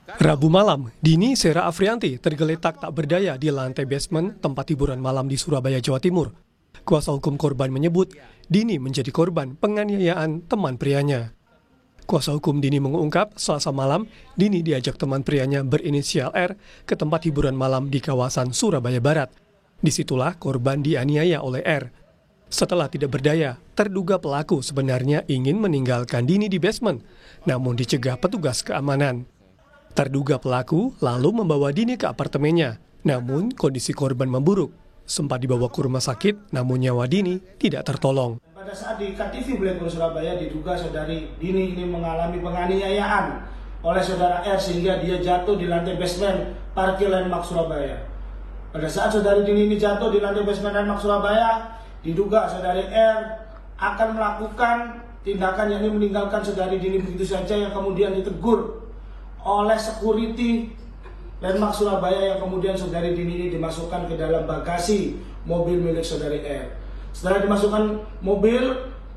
Rabu malam, Dini Sera Afrianti tergeletak tak berdaya di lantai basement tempat hiburan malam di Surabaya, Jawa Timur. Kuasa hukum korban menyebut Dini menjadi korban penganiayaan teman prianya. Kuasa hukum Dini mengungkap Selasa malam, Dini diajak teman prianya berinisial R ke tempat hiburan malam di kawasan Surabaya Barat. Disitulah korban dianiaya oleh R. Setelah tidak berdaya, terduga pelaku sebenarnya ingin meninggalkan Dini di basement, namun dicegah petugas keamanan. Terduga pelaku lalu membawa Dini ke apartemennya, namun kondisi korban memburuk. Sempat dibawa ke rumah sakit, namun nyawa Dini tidak tertolong. Pada saat di KTV Blackburn Surabaya diduga saudari Dini ini mengalami penganiayaan oleh saudara R sehingga dia jatuh di lantai basement parkir Landmark Surabaya. Pada saat saudari Dini ini jatuh di lantai basement Landmark Surabaya, diduga saudari R akan melakukan tindakan yakni meninggalkan saudari Dini begitu saja yang kemudian ditegur oleh security Landmark Surabaya yang kemudian saudari Dini ini dimasukkan ke dalam bagasi mobil milik saudari R. Setelah dimasukkan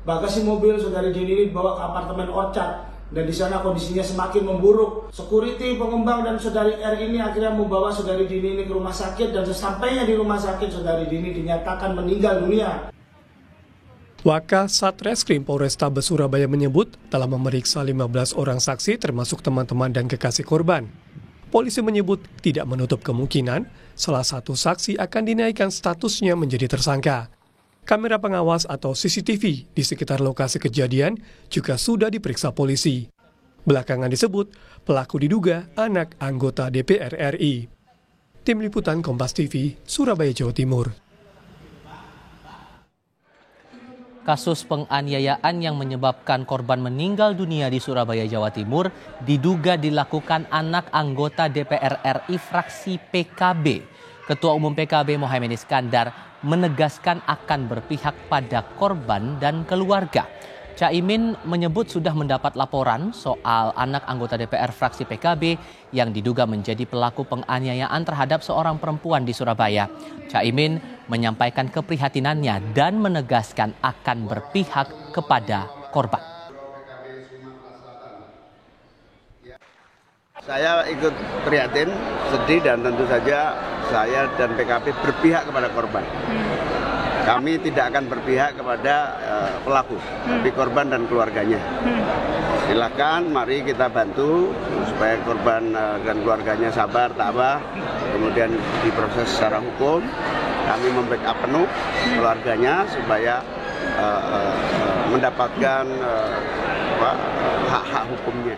bagasi mobil saudari Dini ini dibawa ke apartemen Orchard dan di sana kondisinya semakin memburuk. Security, pengembang dan saudari R ini akhirnya membawa saudari Dini ini ke rumah sakit dan sesampainya di rumah sakit saudari Dini dinyatakan meninggal dunia. Wakasat Satreskrim Polrestabes Surabaya menyebut telah memeriksa 15 orang saksi termasuk teman-teman dan kekasih korban. Polisi menyebut tidak menutup kemungkinan salah satu saksi akan dinaikkan statusnya menjadi tersangka. Kamera pengawas atau CCTV di sekitar lokasi kejadian juga sudah diperiksa polisi. Belakangan disebut pelaku diduga anak anggota DPR RI. Tim Liputan Kompas TV, Surabaya, Jawa Timur. Kasus penganiayaan yang menyebabkan korban meninggal dunia di Surabaya, Jawa Timur diduga dilakukan anak anggota DPR RI fraksi PKB. Ketua Umum PKB Mohaimin Iskandar menegaskan akan berpihak pada korban dan keluarga. Caimin menyebut sudah mendapat laporan soal anak anggota DPR fraksi PKB yang diduga menjadi pelaku penganiayaan terhadap seorang perempuan di Surabaya. Caimin menyampaikan keprihatinannya dan menegaskan akan berpihak kepada korban. Saya ikut prihatin, sedih dan tentu saja saya dan PKB berpihak kepada korban. Kami tidak akan berpihak kepada pelaku, tapi korban dan keluarganya. Silakan, mari kita bantu supaya korban dan keluarganya sabar, tabah, kemudian diproses secara hukum. Kami membackup penuh keluarganya supaya mendapatkan hak-hak hukumnya.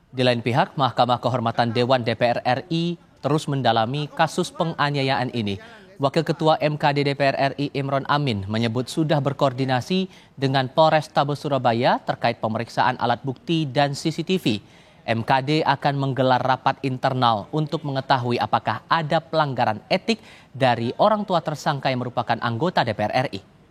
Di lain pihak, Mahkamah Kehormatan Dewan DPR RI terus mendalami kasus penganiayaan ini. Wakil Ketua MKD DPR RI Imron Amin menyebut sudah berkoordinasi dengan Polrestabes Surabaya terkait pemeriksaan alat bukti dan CCTV. MKD akan menggelar rapat internal untuk mengetahui apakah ada pelanggaran etik dari orang tua tersangka yang merupakan anggota DPR RI.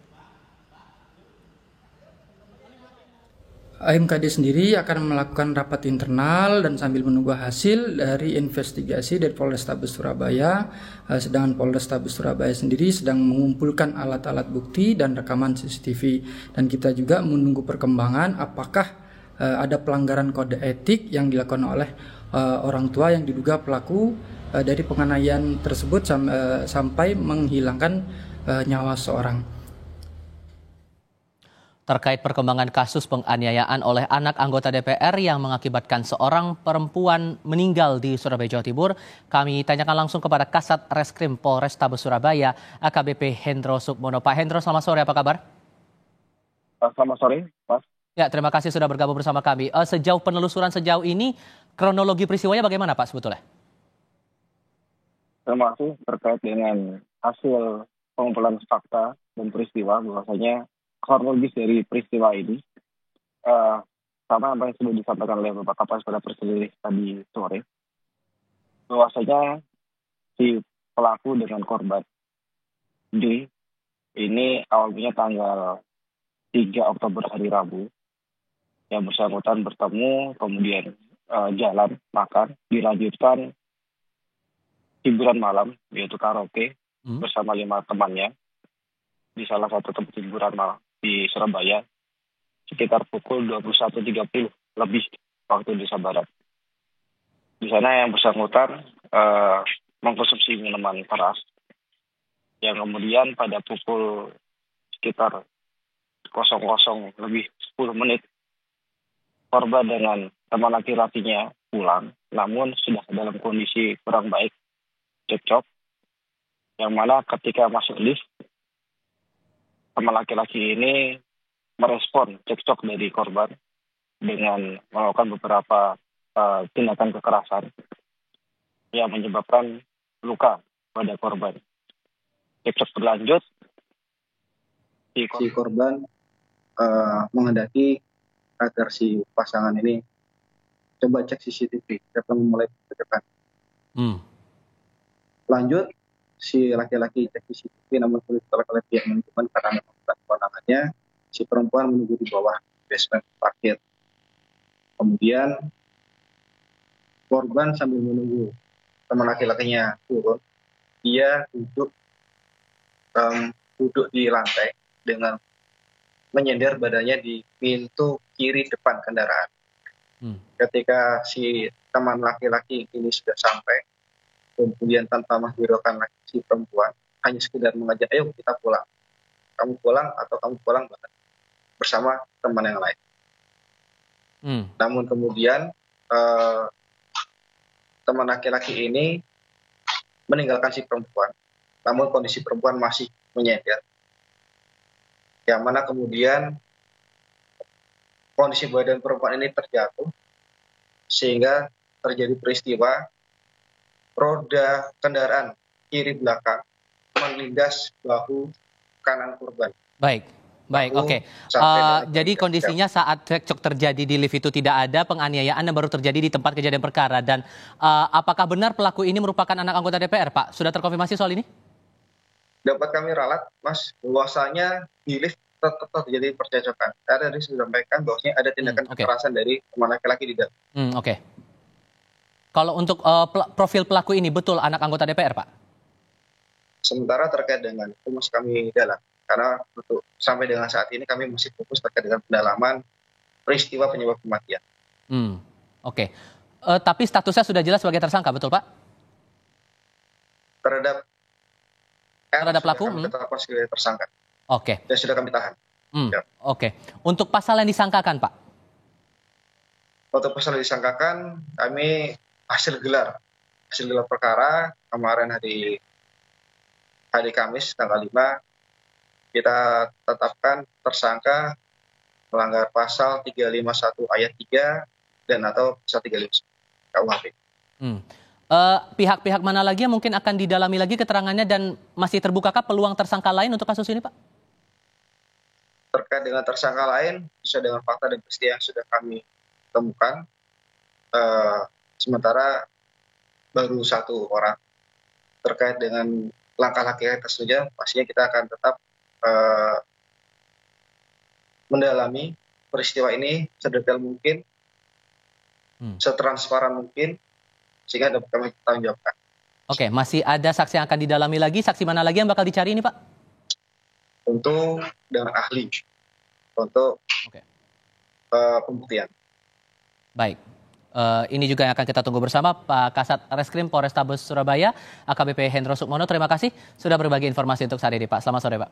MKD sendiri akan melakukan rapat internal dan sambil menunggu hasil dari investigasi dari Polrestabes Surabaya. Sedangkan Polrestabes Surabaya sendiri sedang mengumpulkan alat-alat bukti dan rekaman CCTV. Dan kita juga menunggu perkembangan apakah ada pelanggaran kode etik yang dilakukan oleh orang tua yang diduga pelaku dari penganiayaan tersebut sampai menghilangkan nyawa seorang. Terkait perkembangan kasus penganiayaan oleh anak anggota DPR yang mengakibatkan seorang perempuan meninggal di Surabaya, Jawa Timur, kami tanyakan langsung kepada Kasat Reskrim Polrestabes Surabaya, AKBP Hendro Sukmono. Pak Hendro, selamat sore, apa kabar? Selamat sore, Mas. Ya, terima kasih sudah bergabung bersama kami. Sejauh penelusuran sejauh ini, kronologi peristiwanya bagaimana, Pak, sebetulnya? Terima kasih terkait dengan hasil pengumpulan fakta dan peristiwa, bahwasanya kronologis dari peristiwa ini sama apa yang sudah disampaikan oleh Bapak Kapolres pada persidangan tadi sore, bahwasanya si pelaku dengan korban D ini awalnya tanggal 3 Oktober hari Rabu yang bersangkutan bertemu, kemudian jalan makan, dilanjutkan hiburan malam yaitu karaoke bersama 5 temannya di salah satu tempat hiburan malam di Surabaya sekitar pukul 21.30 lebih waktu Indonesia Barat. Di sana yang bersangkutan mengkonsumsi minuman keras, yang kemudian pada pukul sekitar 00 lebih 10 menit, korban dengan teman laki-lakinya pulang, namun sudah dalam kondisi kurang baik, cekcok, yang mana ketika masuk lift, teman laki-laki ini merespon cekcok dari korban dengan melakukan beberapa tindakan kekerasan yang menyebabkan luka pada korban. Cekcok berlanjut, si korban menghendaki agar si pasangan ini coba cek CCTV, siapa mulai ke depan. Lanjut, si laki-laki cek CCTV, namun setelah oleh pihak manajemen karena membuat kewenangannya, si perempuan menunggu di bawah basement parkir. Kemudian korban sambil menunggu teman laki-lakinya turun, dia duduk di lantai dengan menyender badannya di pintu kiri depan kendaraan. Ketika si teman laki-laki ini sudah sampai, kemudian tanpa menghiraukan si perempuan, hanya sekedar mengajak, ayo kita pulang. Kamu pulang atau kamu pulang bersama teman yang lain. Namun kemudian teman laki-laki ini meninggalkan si perempuan, namun kondisi perempuan masih menyender. Yang mana kemudian kondisi badan perempuan ini terjatuh, sehingga terjadi peristiwa roda kendaraan kiri belakang menindas bahu kanan korban. Baik, oke. Jadi kondisinya saat cekcok terjadi di lift itu tidak ada penganiayaan yang baru terjadi di tempat kejadian perkara. Dan apakah benar pelaku ini merupakan anak anggota DPR, Pak? Sudah terkonfirmasi soal ini? Dapat kami ralat, Mas, bahwasanya di lift tetap terjadi percecokan. Tadi sudah sampaikan bahwasanya ada tindakan kekerasan dari teman laki-laki di dalam. Oke. Kalau untuk profil pelaku ini betul anak anggota DPR, Pak? Sementara terkait dengan itu masih kami dalam. Karena untuk sampai dengan saat ini kami masih fokus terkait dengan pendalaman peristiwa penyebab kematian. Oke. Tapi statusnya sudah jelas sebagai tersangka, betul Pak? Terhadap pelaku? Tetapkan sebagai tersangka. Oke. Dan sudah kami tahan. Ya. Oke. Untuk pasal yang disangkakan, Pak? Untuk pasal yang disangkakan, kami hasil gelar perkara kemarin hari Kamis tanggal 5, kita tetapkan tersangka melanggar pasal 351 ayat 3 dan atau pasal 351 KUHP. Pihak-pihak mana lagi yang mungkin akan didalami lagi keterangannya dan masih terbukakah peluang tersangka lain untuk kasus ini, Pak? Terkait dengan tersangka lain, sesuai dengan fakta dan peristiwa yang sudah kami temukan, sementara baru 1 orang. Terkait dengan langkah-langkah tersebut, pastinya kita akan tetap mendalami peristiwa ini sedetail mungkin, setransparan mungkin, sehingga dapat kami tanggung jawabkan. Oke, masih ada saksi yang akan didalami lagi. Saksi mana lagi yang bakal dicari ini, Pak? Untuk dengan ahli, untuk pembuktian. Baik. Ini juga yang akan kita tunggu bersama Pak Kasat Reskrim Polrestabes Surabaya, AKBP Hendro Sukmono. Terima kasih sudah berbagi informasi untuk saat ini, Pak. Selamat sore, Pak.